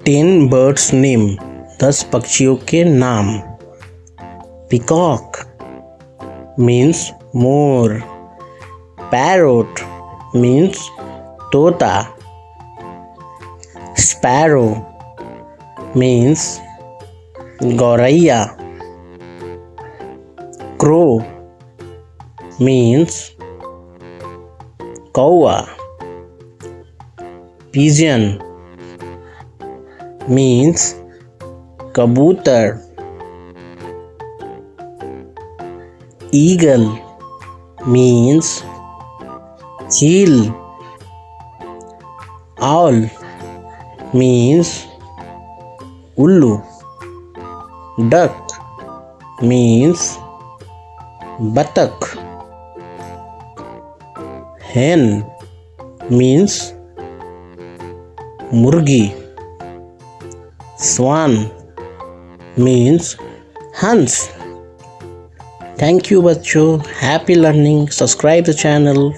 10 birds name, 10 पक्षियों के नाम. Peacock means मोर. Parrot means तोता. Sparrow means गौरैया. Crow means कौवा. Pigeon means कबूतर. Eagle means चील. Owl means उल्लू. Duck means बतख. Hen means मुर्गी. Swan means हंस. Thank you बच्चों. Happy learning. Subscribe the channel.